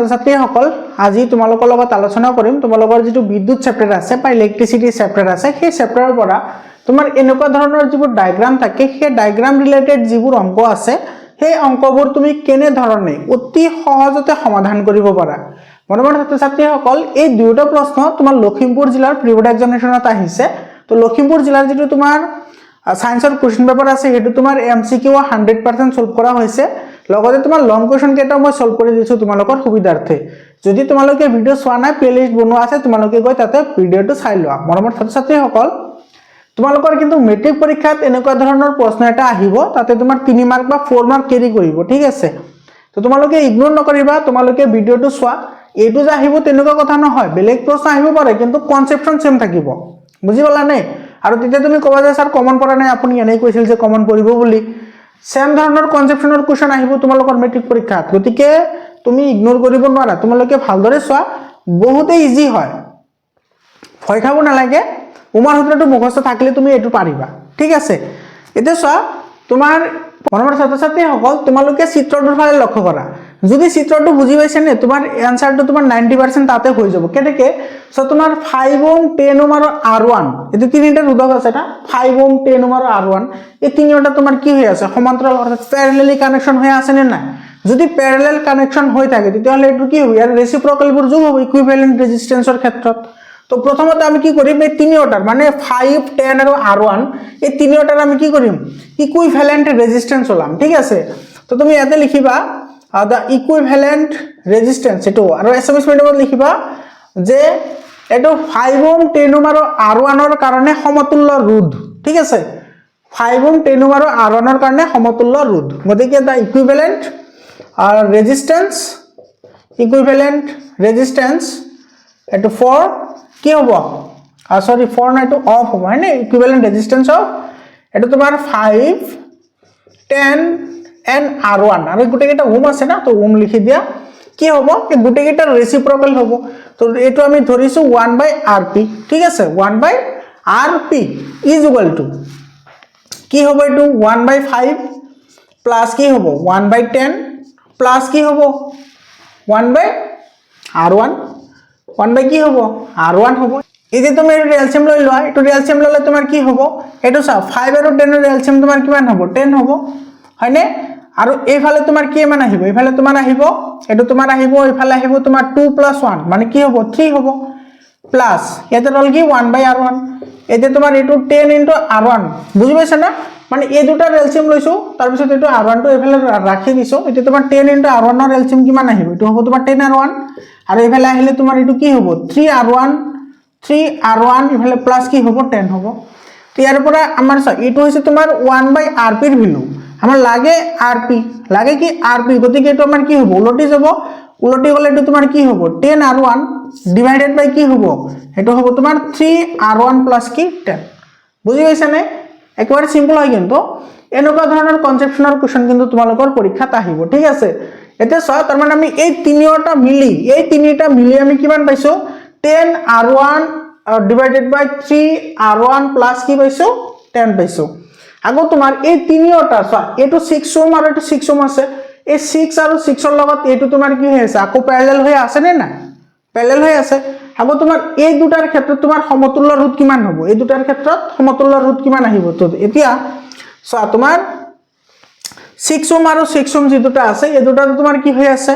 ছাত্ৰ ছাত্ৰীসকল আজি তোমালোকৰ লগত আলোচনা কৰিম তোমালোকৰ যেটো বিদ্যুৎ চেপ্টাৰ আছে বা ইলেক্ট্ৰিসিটি চেপ্টাৰ আছে সেই চেপ্টাৰৰ পৰা তোমাৰ এনেকুৱা ধৰণৰ যিবোৰ ডায়াগ্ৰাম থাকে সেই ডায়াগ্ৰাম ৰিলেটেড যিবোৰ অংক আছে সেই অংকবোৰ তুমি কেনে ধৰণে অতি সহজতে সমাধান কৰিব পাৰা মৰমৰ ছাত্ৰ ছাত্ৰীসকল এই দুটা প্ৰশ্ন তোমাৰ লখিমপুৰ জিলাৰ প্ৰি বোৰ্ড এক্সামিনেশনত আহিছে তো লখিমপুৰ জিলাৰ যেটো তোমাৰ সায়েন্সৰ কোৱেশ্চন পেপাৰ আছে হেতু তোমাৰ এমসিকিউ 100% সলভ কৰা হৈছে লগতে তোমাৰ লং কোৱেশ্চন কেটা মই সলভ কৰি দিছো তোমালোকৰ সুবিধাৰ্থে যদি তোমালোকে ভিডিও চোৱা নাই প্লেলিস্ট বনোৱা আছে তোমালোকে গৈ তাতে ভিডিওটো চাই লোৱা মৰমৰ ছাত্ৰ ছাত্ৰীসকল তোমালোকৰ কিন্তু মেট্ৰিক পৰীক্ষাত এনেকুৱা ধৰণৰ প্ৰশ্ন এটা আহিব তাতে তোমাৰ 3 মাৰ্ক বা 4 মাৰ্ক কেৰি কৰিব ঠিক আছে তো তোমালোকে ইগনোৰ নকৰিবা তোমালোকে ভিডিওটো চোৱা এটো যে আহিব তেনেকুৱা কথা নহয় বেলেগ প্ৰশ্ন আহিব পাৰে কিন্তু কনসেপচন সেম থাকিব বুজি পালা নে আৰু তেতিয়া তুমি কবা যে স্যাৰ কমন পৰা নাই আপুনি এনেই কৈছিল যে কমন পৰিব বুলি সেম ধৰণৰ কনসেপচনৰ কোৱেশ্চন আহিব তোমালোকৰ মেট্ৰিক পৰীক্ষাত গতিকে তুমি ইগনোৰ কৰিব নোৱাৰা তোমালোকে ভালদৰে চোৱা বহুতে ইজি হয় ভয় খাব নালাগে উমাৰ সূত্ৰটো মুখস্থ থাকিলে তুমি এটো পাৰিবা ঠিক আছে এতিয়া চোৱা তোমাৰ মৰমৰ ছাত্ৰ ছাত্ৰীসকল তোমালোকে চিত্ৰটোৰ ফালে লক্ষ্য কৰা যদি চিত্ৰটো বুজি পাইছে নে তোমাৰ আনসাৰটো তোমাৰ 90% তাতে হৈ যাব কেনেকে সো তোমাৰ 5 ওহম 10 ওহম আৰু R1 এটো তিনিটা ৰোধক আছে না 5 ওহম 10 ওহম আৰু R1 এই তিনিটা তোমাৰ কি হৈ আছে সমান্তৰাল অৰ্থাৎ প্যাৰালেলি কানেকশন হৈ আছে নে নাই যদি প্যাৰালেল কানেকশন হৈ থাকে তেতিয়াহলে এটো কি হ'ব ইয়াৰ ৰেচিপ্ৰকেলবোৰ যোগ হ'ব ইকুইভ্যালেন্ট ৰেজিস্ট্যান্সৰ ক্ষেত্ৰত তো প্ৰথমতে আমি কি কৰিম এই তিনিটাৰ মানে 5 10 আৰু R1 এই তিনিটাৰ আমি কি কৰিম ইকুইভ্যালেন্ট ৰেজিস্ট্যান্স ওলাম ঠিক আছে তো তুমি ইয়াতে লিখিবা the equivalent resistance এটো আৰু এসএমএস মিডিয়ামত লিখিবা যে এটো 5 ওহম 10 ওহম আৰু R1 ৰ কাৰণে সমতুল্য ৰোধ ঠিক আছে 5 ওহম 10 ওহম আৰু R1 ৰ কাৰণে সমতুল্য ৰোধ গতিকে the equivalent resistance এটো for কি হ'ব সরি for না এটো অফ হ'ব মানে equivalent resistance of এটো তোমাৰ 5 10 and R1 আৰু গুটেকেটা ওহম আছে না তো ওহম লিখি দিয়া কি হ'ব এই গুটেকেটাৰ ৰেচিপ্ৰকেল হ'ব তো এটো আমি ধৰিছো 1/Rp ঠিক আছে 1/Rp is equal to কি হ'ব এটো 1/5 প্লাস কি হ'ব 1/10 প্লাস কি হ'ব 1/R1 1 কি হ'ব R1 হ'ব এই যে তুমি এলসিএম লৈ লোৱা এটো এলসিএম ললে তোমাৰ কি হ'ব এটো চা 5 আৰু 10 ৰ এলসিএম তোমাৰ কিমান হ'ব 10 হ'ব হয়নে আৰু এইফালে তোমাৰ কি মান আহিব এইফালে তোমাৰ আহিব এটো তোমাৰ আহিব এইফালে আহিব তোমাৰ 2 + 1 মানে কি হ'ব 3 হ'ব প্লাস ইয়াতে ৰল কি 1/R1 এতে তোমাৰ এটো 10 * R1 বুজি পাইছা না মানে এই দুটা এলসিএম লৈছো তাৰ পিছত এটো R1 টো এইফালে ৰাখি দিছো এতে তোমাৰ 10 * R1 ৰ এলসিএম কিমান আহিব এটো হ'ব তোমাৰ 10 R1 আৰু এইফালে আহিলে তোমাৰ এটো কি হ'ব 3R1 ইফালে প্লাস কি হ'ব 10 হ'ব তো ইয়াৰ পৰা আমাৰ এটো হৈছে তোমাৰ 1/Rp ৰ ভ্যালু আমাৰ লাগে Rp লাগে কি Rp গতিকে এটো আমাৰ কি হ'ব উলটি যাব উলটি গলে এটো তোমাৰ কি হ'ব 10R1 ডিভাইডেড বাই কি হ'ব এটো হ'ব তোমাৰ 3R1 প্লাস কি 10 বুজি পাইছা নে একবাৰে সিম্পল হয় কিন্তু এনেকুৱা ধৰণৰ কনসেপচনৰ কোৱেশ্চন কিন্তু তোমালোকৰ পৰীক্ষাত আহিব ঠিক আছে এতে চোৱা তাৰ মানে আমি এই তিনিটা মিলি আমি কিমান পাইছো 10R1 divided by 3R1 plus কি পাইছো 10 পাইছো আগো তোমাৰ এই তিনিটা চোৱা এটো 6 ওহম আৰু এটো 6 ওহম আছে এই 6 আৰু 6 ৰ লগত এটো তোমাৰ কি হৈ আছে আকো প্যাৰালেল হৈ আছে নে না প্যাৰালেল হৈ আছে আগো তোমাৰ এই দুটাৰ ক্ষেত্ৰত তোমাৰ সমতুল্য ৰোধ কিমান হ'ব এই দুটাৰ ক্ষেত্ৰত সমতুল্য ৰোধ কিমান আহিব তো এতিয়া চোৱা তোমাৰ 6 ওহম আৰু 6 ওহম যি দুটা আছে এই দুটা তোমাৰ কি হৈ আছে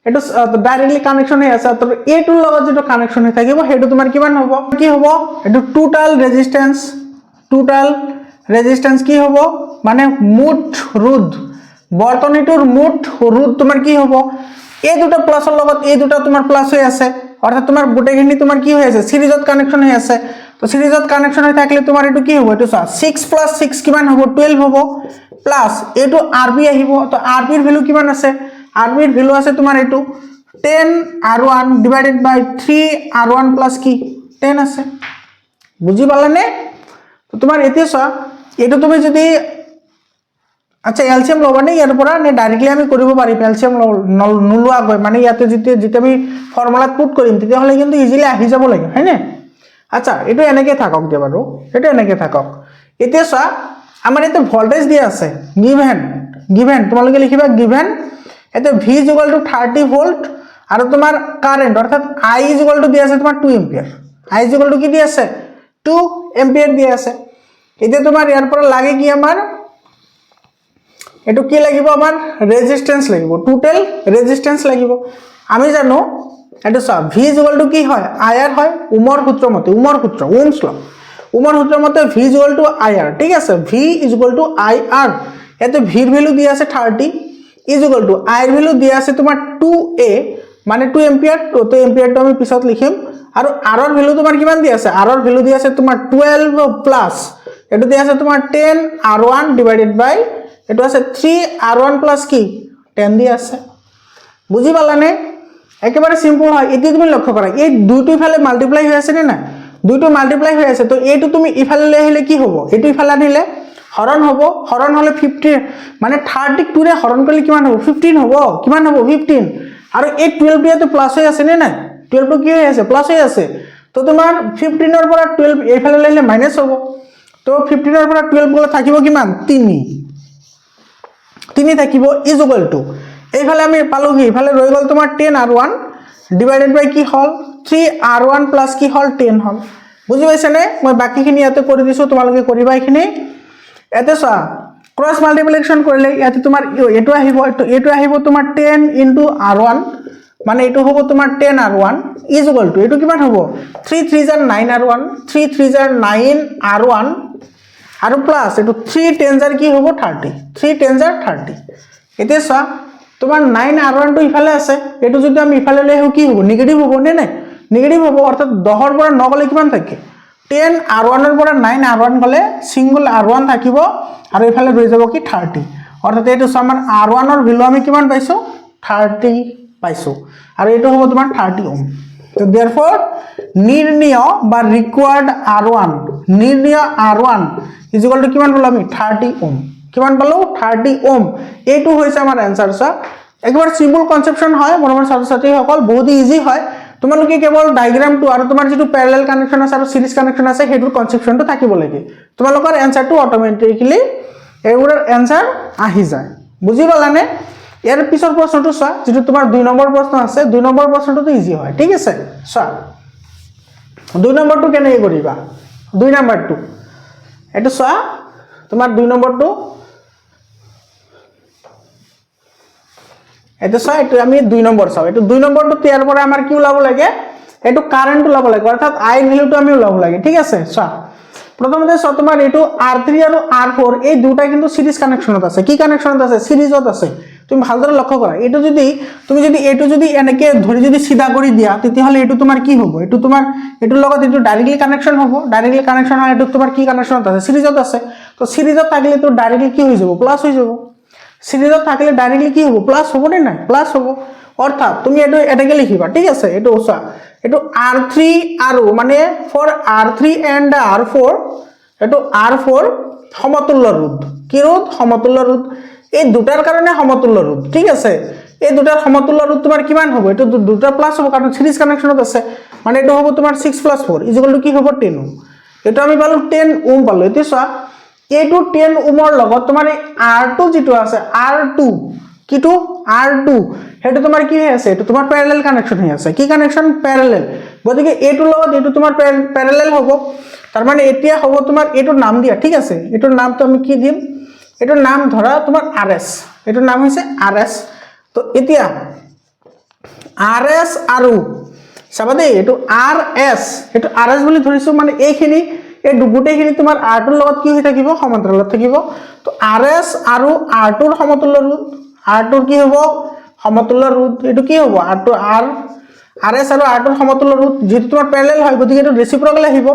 এটো ডাইৰেক্টলি কানেকশন হৈ আছে তো এটোৰ লগত যেটো কানেকশন হৈ থাকিব হেতু তোমাৰ কিমান হ'ব কি হ'ব এটো টোটাল ৰেজিস্ট্যান্স কি হ'ব মানে মুঠ ৰোধ বৰ্তনীটোৰ মুঠ ৰোধ তোমাৰ কি হ'ব এই দুটা প্লাসৰ লগত এই দুটা তোমাৰ প্লাস হৈ আছে অৰ্থাৎ তোমাৰ গুটেখিনি তোমাৰ কি হৈ আছে সিৰিজত কানেকশন হৈ আছে তো সিৰিজত কানেকশন হৈ থাকিলে তোমাৰ এটো কি হ'ব এটো 6 + 6 কিমান হ'ব 12 হ'ব প্লাস এটো Rb আহিব তো Rb ৰ ভ্যালু কিমান আছে Rb ৰ ভ্যালু আছে তোমাৰ এটো 10R1 divided by 3R1 plus কি 10 আছে বুজি পালানে তো তোমাৰ এতে চোৱা এটো তুমি যদি আচ্ছা এলসিএম লবা নে ইয়াৰ পৰা নে ডাইৰেক্টলি আমি কৰিব পাৰিম এলসিএম নলুৱা গৈ মানে ইয়াতে যেতিয়া আমি ফৰ্মুলাত পুট কৰিম তেতিয়া হলে কিন্তু ইজিলি আহি যাব লাগে হয়নে আচ্ছা এটো এনেকে থাকক দে বাৰু এটো এনেকে থাকক এতিয়া চোৱা আমাৰ এতে ভোল্টেজ দিয়া আছে গিভেন তোমালোকে লিখিবা গিভেন এতে V = 30 ভোল্ট আৰু তোমাৰ কাৰেন্ট অৰ্থাৎ I = দিয়া আছে তোমাৰ 2 এম্পিয়াৰ I = কি দিয়া আছে 2 এম্পিয়াৰ দিয়া আছে এতিয়া তোমাৰ ইয়াৰ পৰা লাগে কি আমাৰ এটো কি লাগিব আমাৰ ৰেজিস্ট্যান্স লাগিব টোটাল ৰেজিস্ট্যান্স লাগিব আমি জানো এটো সব V = কি হয় IR হয় ওমৰ সূত্ৰ মতে ওমৰ সূত্ৰ ওহমস ল ওমৰ সূত্র মতে V = IR ঠিক আছে V = IR এতে V এর ভ্যালু দিয়া আছে 30 I এর ভ্যালু দিয়া আছে তোমাৰ 2A মানে 2 এম্পিয়াৰ তো এম্পিয়াৰটো আমি পিছত লিখিম আৰু R এৰ ভ্যালু তোমাৰ কিমান দিয়া আছে R এৰ ভ্যালু দিয়া আছে তোমাৰ 12 প্লাস এটো দিয়া আছে তোমাৰ 10 R1 ডিভাইডেড বাই এটো আছে 3 R1 প্লাস কি 10 দিয়া আছে বুঝি পালানে একেবারে সিম্পল হয় এটি তুমি লক্ষ্য করা এই দুইটো ইফালে মাল্টিপ্লাই হৈ আছে না দুইটো মাল্টিপ্লাই হৈ আছে তো এইটো তুমি ইফালে লৈ আহিলে কি হ'ব এটো ইফালে আনিলে হরণ হ'ব হরণ হলে 50 মানে 32 ৰে হৰণ কৰিলে কিমান হ'ব 15 হ'ব কিমান হ'ব 15 আৰু এই 12 টো প্লাস হৈ আছে না 12 টো কি হৈ আছে প্লাস হৈ আছে তো তোমাৰ 15 ৰ পৰা 12 এইফালে লৈ আহিলে মাইনাস হ'ব তো 15 ৰ পৰা 12 গলে থাকিব কিমান 3 থাকিব = এইফালে আমি পালো কি ইফালে ৰৈ গল তোমাৰ 10 R1 ডিভাইডেড বাই কি হল 3 R1 প্লাস কি হল 10 হল বুজি পাইছা নে মই বাকিখিনি ইয়াতে কৰি দিছো তোমালোকে কৰিবা এইখিনি এতে সা ক্ৰস মাল্টিপ্লিকেশন কৰিলে ইয়াতে তোমাৰ এটো আহিব তোমাৰ 10 * R1 মানে এটো হ'ব তোমাৰ 10 R1 = এটো কিমান হ'ব 3 3 * 9 R1 3 3 * 9 R1 আৰু প্লাস এটো 3 10 কি হ'ব 30 3 10 30 এতে সা তোমার 9 R1 টো ইফালে আছে এটো যদি আমি ইফালে লৈ আহো কি হ'ব নেগেটিভ হ'ব নে নেগেটিভ হ'ব অর্থাৎ 10 ৰ পৰা 9 গলে কিমান থাকে 10 R1 ৰ পৰা 9 R1 গলে সিঙ্গল R1 থাকিব আৰু ইফালে ৰৈ যাব কি 30 অৰ্থাৎ এটো সমান R1 ৰ ভ্যালু আমি কিমান পাইছো 30 পাইছো আৰু এটো হ'ব তোমাৰ 30 ওহম তো देयरफॉर নির্ণয় বা রিকোয়ার্ড R1 নির্ণয় R1 = কিমান পালো আমি 30 ওহম কিমান পালো 30 ওহম এইটো হৈছে আমাৰ आंसर সা একবাৰ সিম্পল কনসেপশন হয় মৰমৰ ছাত্ৰছাত্ৰী সকল বহুত ইজি হয় তোমালোকে কেৱল ডায়াগ্ৰামটো আৰু তোমাৰ যেটো প্যাৰালাল কানেকশন আছে আৰু সিৰিজ কানেকশন আছে হেতুৰ কনসেপশনটো থাকিব লাগে তোমালোকৰ आंसरটো অটোমেটিক্যালি এগুৰৰ आंसर আহি যায় বুজি পালানে ইয়াৰ পিছৰ প্ৰশ্নটো চোৱা যেটো তোমাৰ 2 নম্বৰ প্ৰশ্ন আছে 2 নম্বৰ প্ৰশ্নটো ইজি হয় ঠিক আছে চোৱা 2 নম্বৰটো কেনে কৰিবা 2 নম্বৰটো এটো চোৱা তোমাৰ 2 নম্বৰটো এটো সা এটো আমি 2 নম্বৰ চাও এটো 2 নম্বৰটো ইয়াৰ পৰা আমাৰ কি ওলাব লাগে এটো কারেন্ট ওলাব লাগে অর্থাৎ I ভ্যালুটো আমি ওলাব লাগে ঠিক আছে সা প্রথমতে সা তোমাৰ এটো R3 আৰু R4 এই দুটা কিন্তু সিৰিজ কানেকশনত আছে কি কানেকশনত আছে সিৰিজত আছে তুমি ভালদৰে লক্ষ্য কৰা এটো যদি তুমি যদি এটো যদি এনেকে ধৰি যদি সিধা কৰি দিয়া তেতিয়া হলে এটো তোমাৰ কি হ'ব এটো তোমাৰ এটোৰ লগত এটো ডাইৰেক্টলি কানেকশন হ'ব ডাইৰেক্টলি কানেকশন হয় এটো তোমাৰ কি কানেকশনত আছে সিৰিজত আছে তো সিৰিজত থাকিলে তো ডাইৰেক্টলি কি হৈ যাব প্লাস হৈ যাব সিরিজত থাকলে ডাইরেক্টলি কি হবে প্লাস হবে না প্লাস হবে অর্থাৎ তুমি এটাকে লিখিবা ঠিক আছে এটো ওসা এটো R3 আৰু মানে ফৰ R3 এন্ড R4 এটো R4 সমতুল্য ৰোধ কি ৰোধ সমতুল্য ৰোধ এই দুটাৰ কাৰণে সমতুল্য ৰোধ ঠিক আছে এই দুটাৰ সমতুল্য ৰোধ তোমাৰ কিমান হ'ব এটো দুটা প্লাস হ'ব কাৰণ সিৰিজ কানেকশনত আছে মানে এটো হ'ব তোমাৰ 6 + 4 = কি হ'ব 10 ওহম এটো আমি পালো 10 ওহম পালো এতে চোৱা এইটো 10 ওহমৰ লগত তোমাৰ R2 যেটো আছে R2 কিটো R2 হেতু তোমাৰ কি হৈ আছে এটো তোমাৰ প্যাৰালাল কানেকশন হৈ আছে কি কানেকশন প্যাৰালাল গতিকে এটো লগত এটো তোমাৰ প্যাৰালাল হ'ব তাৰ মানে এতিয়া হ'ব তোমাৰ এটো নাম দিয়া ঠিক আছে এটোৰ নামটো আমি কি দিম এটোৰ নাম ধৰা তোমাৰ RS এটোৰ নাম হৈছে RS তো এতিয়া RS আৰু চাবা দেই এটো RS এটো RS বুলি ধৰিছো মানে এইখিনি এই দুগুটেখিনি তোমাৰ R2 ৰ লগত কি হৈ থাকিব সমান্তৰালত থাকিব তো RS আৰু R2 ৰ সমতুল্য ৰোধ R2 কি হ'ব সমতুল্য ৰোধ এটো কি হ'ব R2 RS আৰু R2 ৰ সমতুল্য ৰোধ যেটো তোমাৰ প্যাৰালাল হয় গতিকে এটো ৰেচিপ্ৰকেল আহিব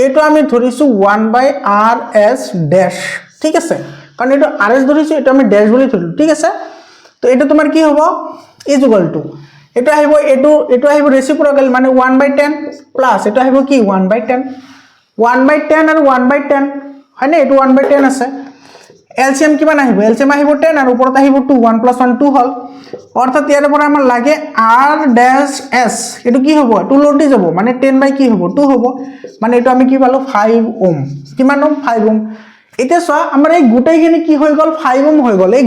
এটো আমি ধৰিছো 1/RS ড্যাশ ঠিক আছে কাৰণ এটো RS ধৰিছো এটো আমি ড্যাশ বুলি ধৰিলো ঠিক আছে তো এটো তোমাৰ কি হ'ব = এটো আহিব এটো আহিব ৰেচিপ্ৰকেল মানে 1/10 প্লাস এটো আহিব কি 1/10 1/10 আৰু 1/10 হয়নে এটো 1/10 আছে এলসিএম কিমান আহিব এলসিএম আহিব 10 আৰু ওপৰত আহিব 2 1 + 1 2 হল অৰ্থাৎ ইয়াৰ পৰা আমাৰ লাগে R-S এটো কি হ'ব 2 লটি যাব মানে 10 বাই কি হ'ব 2 হ'ব মানে এটো আমি কি পালো 5 ওহম কিমান ওহম 5 ওহম এতিয়া চোৱা আমাৰ এই গোটেইখিনি কি হৈ গ'ল 5 ওম হৈ গ'ল এই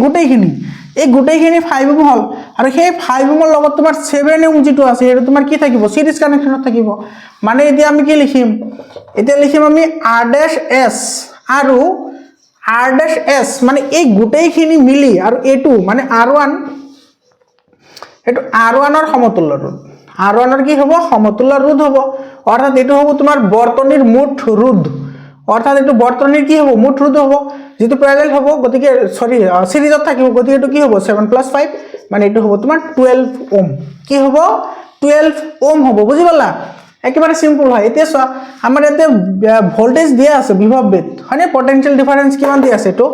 গোটেইখিনি 5 ওম হ'ল আৰু সেই 5 ওমৰ লগত তোমাৰ 7 ওম যেটো আছে এটা তোমাৰ কি থাকিব সিৰিজ কানেকশনত থাকিব মানে এতিয়া আমি কি লিখিম এতিয়া লিখিম আমি r'(s) আৰু r'(s) মানে এই গোটেইখিনি মিলি আৰু এটো মানে r1 এটো r1 ৰ সমতুল্য ৰোধ r1 ৰ কি হ'ব সমতুল্য ৰোধ হ'ব অৰ্থাৎ এটো হ'ব তোমাৰ বৰ্তনীৰ মুঠ ৰোধ অৰ্থাৎ এটো বৰ্তনীৰ কি হ'ব মুঠ ৰোধ হ'ব যেটো প্যাৰেলাল হ'ব গতিকে সৰি সিৰিজত থাকিব গতিকে এটো কি হ'ব 7 + 5 মানে এটো হ'ব তোমাৰ 12 ওম কি হ'ব 12 ওম হ'ব বুজি পালা একেবাৰে সিম্পল হয় এতিয়া চোৱা আমাৰ এতে ভোল্টেজ দিয়া আছে বিভব বেদ হয়নে পটেনশিয়াল ডিফারেন্স কিমান দিয়া আছে তো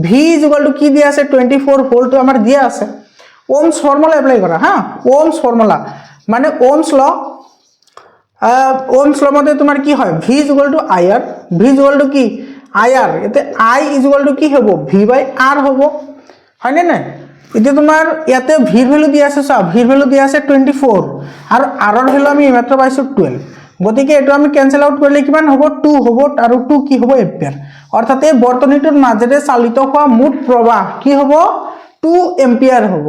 v = কি দিয়া আছে 24 ভোল্ট আমাৰ দিয়া আছে ওমস ফর্মুলা এপ্লাই করা হ্যাঁ ওমস ফর্মুলা মানে ওমস ল ওমস ল মতে তোমার কি হয় v = IR v = কি IR এতে I = কি হ'ব v/R হ'ব হয়নে না এতিয়া তোমাৰ ইয়াতে v এৰ ভ্যালু দিয়া আছে সব v এৰ ভ্যালু দিয়া আছে 24 আৰু r এৰ ভ্যালু আমি মাত্ৰ পাইছো 12 গতিকে এটো আমি ক্যান্সেল আউট কৰিলে কিমান হ'ব 2 হ'ব আৰু 2 কি হ'ব এম্পিয়াৰ অৰ্থাৎ এই বৰ্তনীটোৰ মাজেৰে চালিত হোৱা মুঠ প্ৰবাহ কি হ'ব 2 এম্পিয়াৰ হ'ব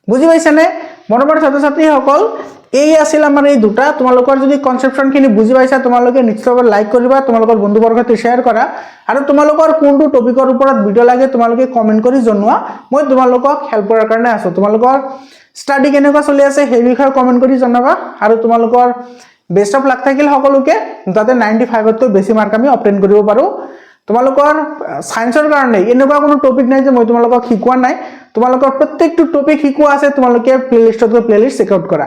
বুজি পাইছানে মৰমৰ ছাত্ৰ ছাত্ৰী সকল এই আছিল আমাৰ এই দুটা তোমালোকৰ যদি কনসেপচন খিনি বুজি পাইছা তোমালোকে নিশ্চয়কৈ লাইক কৰিবা তোমালোকৰ বন্ধু বৰ্গত শেয়াৰ কৰা আৰু তোমালোকৰ কোনটো টপিকৰ ওপৰত ভিডিও লাগে তোমালোকে কমেন্ট কৰি জনোৱা মই তোমালোকক হেল্প কৰাৰ কাৰণে আছো তোমালোকৰ ষ্টাডি কেনেকুৱা চলি আছে সেই বিষয়ে কমেন্ট কৰি জনাবা আৰু তোমালোকৰ বেষ্ট অফ লাক থাকিল সকলোকে যাতে 95 তকৈ বেছি মাৰ্ক আমি অবটেইন কৰিব পাৰো তোমালোকৰ সায়েন্সৰ কাৰণে এনেকুৱা কোনো টপিক নাই যে মই তোমালোকক শিকোৱা নাই তোমালোকৰ প্ৰত্যেকটো টপিক শিকোৱা আছে তোমালোকে প্লেলিষ্টত গৈ প্লেলিষ্ট চেক আউট কৰা